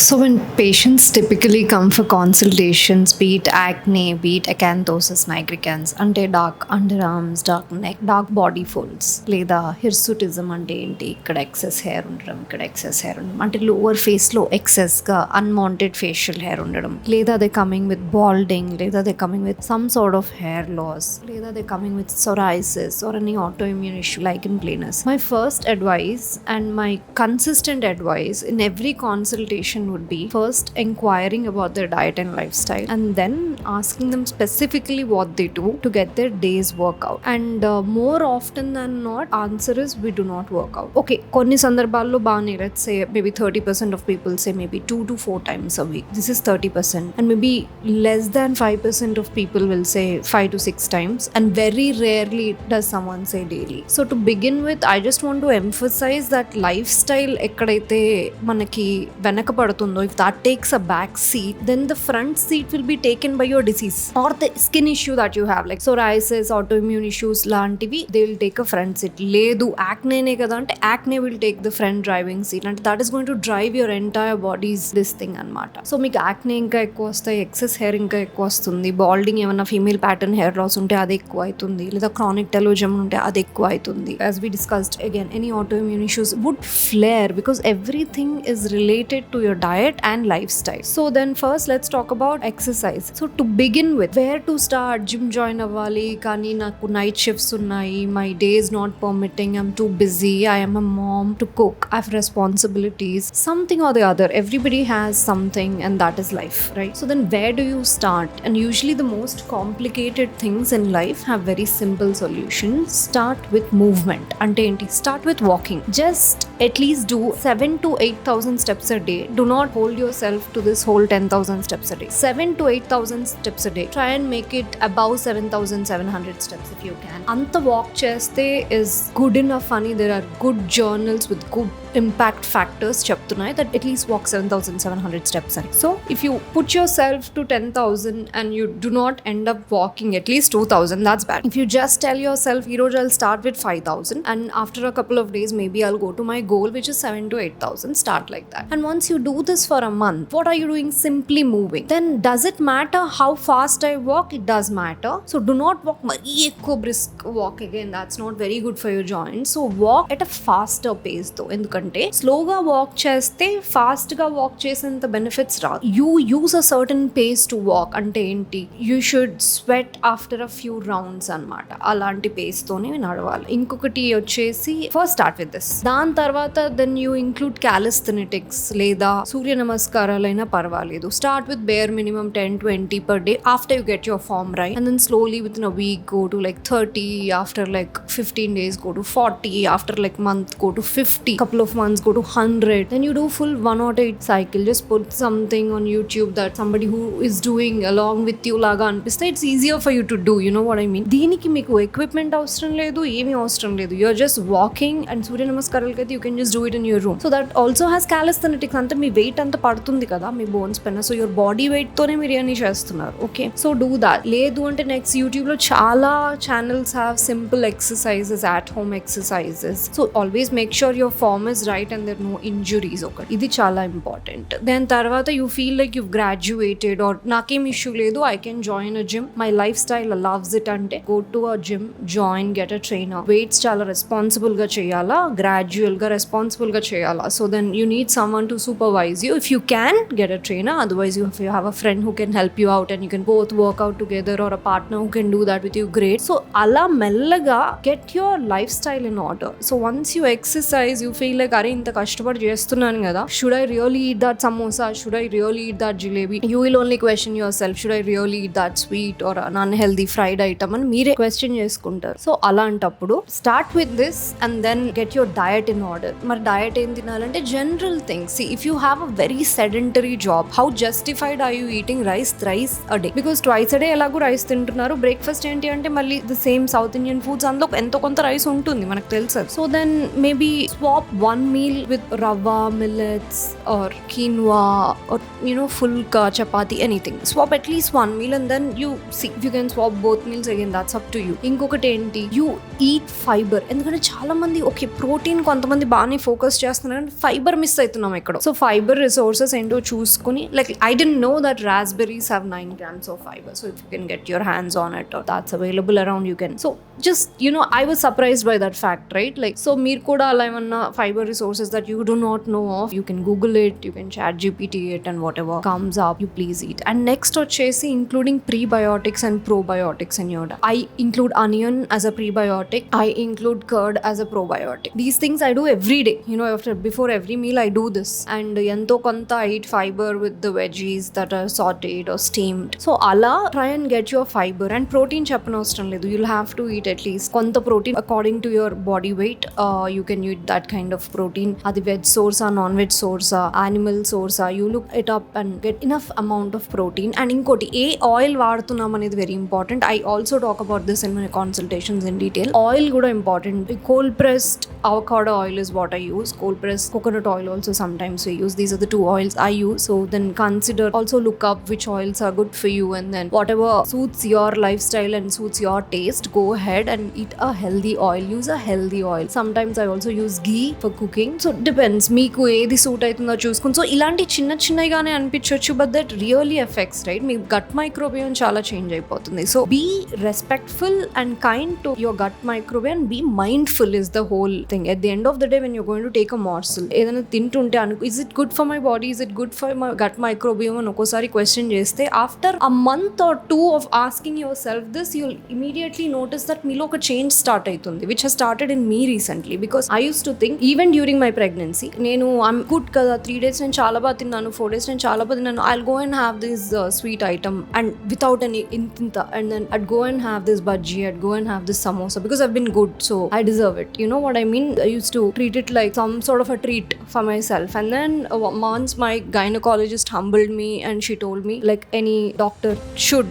So, when patients typically come for consultations, be it acne, be it acanthosis nigricans, అంటే dark under arms, dark neck, dark body folds, లేదా hirsutism అంటే ఏంటి, ఇక్కడ excess hair ఉండడం, ఇక్కడ excess hair ఉండడం, అంటే లోవర్ ఫేస్లో ఎక్సెస్గా అన్వాంటెడ్ ఫేషియల్ హెయిర్ ఉండడం, లేదా దే కమింగ్ విత్ బాల్డింగ్, లేదా they coming with some sort of hair loss, లేదా they coming with psoriasis or any autoimmune issue like in plainness. My first advice and my consistent advice in every consultation would be first inquiring about their diet and lifestyle, and then asking them specifically what they do to get their day's workout. And more often than not, answer is we do not work out. Okay, konni sandarbhallo baane, let's say maybe 30% of people say maybe 2 to 4 times a week. This is 30%. And maybe less than 5% of people will say 5 to 6 times, and very rarely does someone say daily. So to begin with, I just want to emphasize that lifestyle ekkadaithe manaki venakapadutundo, if that takes a back seat, then the front seat will be taken by your disease or the skin issue that you have, like psoriasis, autoimmune issues lantivi, they will take a front seat. Ledu acne ne kada ante acne will take the front driving seat, and that is going to drive your entire body's this thing anamata. So meeku acne inka ekku vastayi, excess hair inka ekku vastundi, balding ఏమన్నా female pattern hair loss ఉంటే అది ఎక్కువ అవుతుంది, లేదా chronic టెలోజమ్ ఉంటే అది ఎక్కువ అవుతుంది. As we discussed again, any autoimmune issues would flare because everything is related to your diet and lifestyle. So then first let's talk about exercise. So to begin with, where to start? Gym join అవ్వాలి, కానీ నాకు night shifts ఉన్నాయి, my day is not permitting, I'm too busy, I am a mom to cook, I have responsibilities, something or the other. Everybody has something, and that is life, right? So then where do you start? And usually the most complicated things in life have very simple solutions. Start with movement. Ante enti, start with walking. Just at least do 7 to 8,000 steps a day. Do not hold yourself to this whole 10,000 steps a day. 7 to 8,000 steps a day. Try and make it above 7,700 steps if you can. Anta walk cheste is good enough ani. There are good journals with good impact factors cheptunnai that at least walk 7,700 steps a day. So if you put yourself to 10,000 and you do not end up walking at least 2,000, that's bad. If you just tell yourself, I'll start with 5,000, and after a couple of days maybe I'll go to my goal, which is 7 to 8,000, start like that. And once you do this for a month, what are you doing? Simply moving. Then does it matter how fast I walk? It does matter. So do not walk mari ekko brisk walk, again that's not very good for your joints. So walk at a faster pace though, endukante slowga walk cheste fast ga walk chesanta benefits ra. You use a certain pace to walk. Ante enti, you should sweat after a few rounds anamata. Alanti pace tone nadavali. Inkokati vachesi, first start with this, dan tarvata then you include calisthenics లేదా సూర్య నమస్కారాలైనా పర్వాలేదు. Start with bare minimum 10-20 per day after you get your form right, and then slowly within a week go to like 30, after like 15 days go to 40, after like month go to 50, couple of months go to 100, then you do full 108 cycle. Just put something on YouTube that somebody who is doing along with you laga అనిపిస్తే it's easier for you to do, you know what I mean. దీనికి మీకు equipment అవసరం లేదు, ఏమీ అవసరం లేదు. You're just walking, and సూర్య నమస్కారాలకి అయితే you can just do it in your room. So that also has calisthenics. అంటే మీ వెయిట్ అంతా పడుతుంది కదా మీ బోన్స్ పైన, సో యువర్ బాడీ వెయిట్ తోనే మీరు అన్ని చేస్తున్నారు. Okay, so do that. లేదు అంటే నెక్స్ట్ యూట్యూబ్ లో చాలా channels have simple exercises, at home exercises. So always make sure your form is right and there no injuries. ఒకటి ఇది చాలా ఇంపార్టెంట్. దాని తర్వాత you feel like you've graduated or నాకేం ఇష్యూ లేదు, I can join a gym, my lifestyle allows it, అంటే go to a gym, join, get a trainer. Weights చాలా responsible గా చేయాలా, గ్రాడ్యువల్ గా రెస్పాన్సిబుల్ గా చేయాలా. So then you need someone to supervise you. If you can, get a trainer. Otherwise you have a friend who can help you out and you can both work out together, or a partner who can do that with you, great. So ala mellaga get your lifestyle in order. So once you exercise, you feel like are inta kashtapadi chestunnanu kada, should I really eat that samosa, should I really eat that jalebi? You will only question yourself, should I really eat that sweet or an unhealthy fried item అని మీరే question చేసుకుంటారు. So అలాంటప్పుడు start with this and then get your diet in order. మరి diet ఏం తినాలంటే general things. See, if you have a very sedentary job, how justified are you eating rice thrice a day? Because twice a day ఎలాగో rice తింటున్నారు, breakfast ఏంటి అంటే మళ్ళీ the same South Indian foods, అందులో ఎంతో కొంత రైస్ ఉంటుంది మనకు తెలుసు. So then maybe swap one meal with rava, millets or quinoa or fulka, chapati, anything. Swap at least one meal and then you see if you can swap both meals, again that's up to you. Inkokati enti, you eat fiber. ఎందుకంటే చాలా మంది okay protein కొంతమంది బాగానే focus చేస్తున్నారు, fibre miss అవుతున్నాం ఎక్కడో. So fibre resources ఏంటో చూసుకుని, like I didn't know that raspberries have 9 grams of fiber, so if you can get your hands on it or that's available around, you can. So just, I was surprised by that fact, right? Like, so meer kuda ala emanna fiber resources that you do not know of, you can google it, you can chat gpt it, and whatever comes up you please eat. And next vachesi including prebiotics and probiotics in your diet. I include onion as a prebiotic, I include curd as a probiotic. These things I do every day, before every meal I do this. And ento konta I eat fiber with the veggies that are sauteed or steamed. So ala try and get your fiber. And protein cheppanavasaram ledu, you'll have to eat at least konta protein according to your body weight. You can eat that kind of protein. Adi veg source or non-veg source, animal source, you look it up and get enough amount of protein. And inkoti ఏ oil వాడుతున్నాం అనేది very important. I also talk about this in my consultations in detail. Oil కూడా important. Cold pressed avocado oil is what I use. Cold pressed coconut oil also sometimes we use. These are the two oils I use. So then consider, also look up which oils are good for you, and then whatever suits your lifestyle and suits your taste, go ahead and eat a healthy oil. Use a healthy oil. Sometimes I also use ghee for cooking. So depends meeku edi suit aitundo chuskoni. So ilanti chinna chinnagaane anpichochu, but that really affects, right? Me gut microbiome chala change అయిపోతుంది. So be respectful and kind to your gut microbiome. Be mindful is the whole thing. At the end of the day, when you're going to take a morsel, ఏదైనా తింటుంటే is it good for my body, is it good for my gut microbiome అని ఒక్కోసారి question చేస్తే, after a month or two of asking yourself this, you'll immediately notice that మీలో ఒక change start అవుతుంది, which has started in me recently. Because I used to think, even during my pregnancy, నేను I'm good కదా, 3 days నేను చాలా బాగా తిన్నాను, 4 days నేను చాలా బాగా తిన్నాను, I'll go and have this sweet item and without any intinta, and then I'd go and have this bhaji, I'd go and have this samosa because I've been good, so I deserve it. You know what I mean? I used to treat it like some sort of a treat for myself. And then once my gynecologist humbled me and she told me, like any doctor should,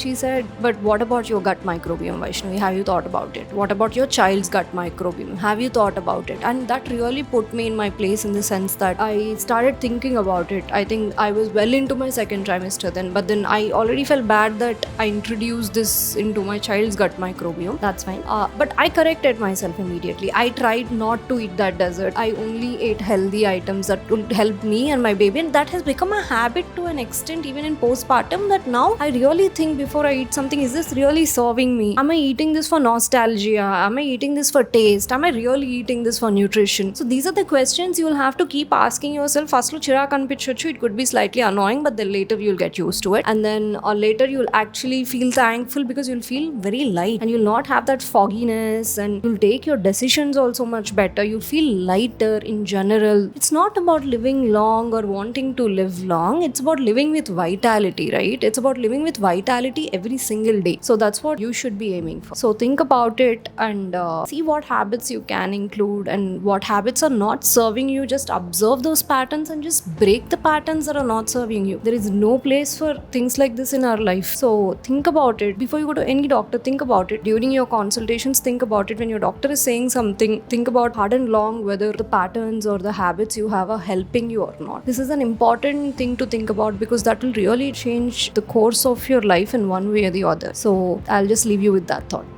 she said, but what about your gut microbiome, Vaishnavi? Have you thought about it? What about your child's gut microbiome? Have you thought about it? And that really put me in my place, in the sense that I started thinking about it. I think I was well into my second trimester then, but then I already felt bad that I introduced this into my child's gut microbiome. That's fine. But I corrected myself immediately. I tried not to eat that dessert. I only ate healthy items that would help me and my baby, and that has become a habit to an extent, even in postpartum, that now I really think before I eat something, is this really serving me? Am I eating this for nostalgia? Am I eating this for taste? Am I really eating this for nutrition? So these are the questions you will have to keep asking yourself. First lo chirak anpichochu, it could be slightly annoying, but then later you'll get used to it, and then or later you'll actually feel thankful, because you'll feel very light and you'll not have that fogginess, and you'll take your decisions also much better. You feel lighter in general. It's not about living long or wanting to live long. It's about living with vitality, right? It's about living with vitality every single day. So that's what you should be aiming for. So think about it and see what habits you can include and what habits are not serving you. Just observe those patterns and just break the patterns that are not serving you. There is no place for things like this in our life. So think about it before you go to any doctor. Think about it during your consultations. Think about it when your doctor is saying something. Think about hard and long whether the patterns or the habits you have are helping you or not. This is an important thing to think about, because that will really change the course of your life in one way or the other. So I'll just leave you with that thought.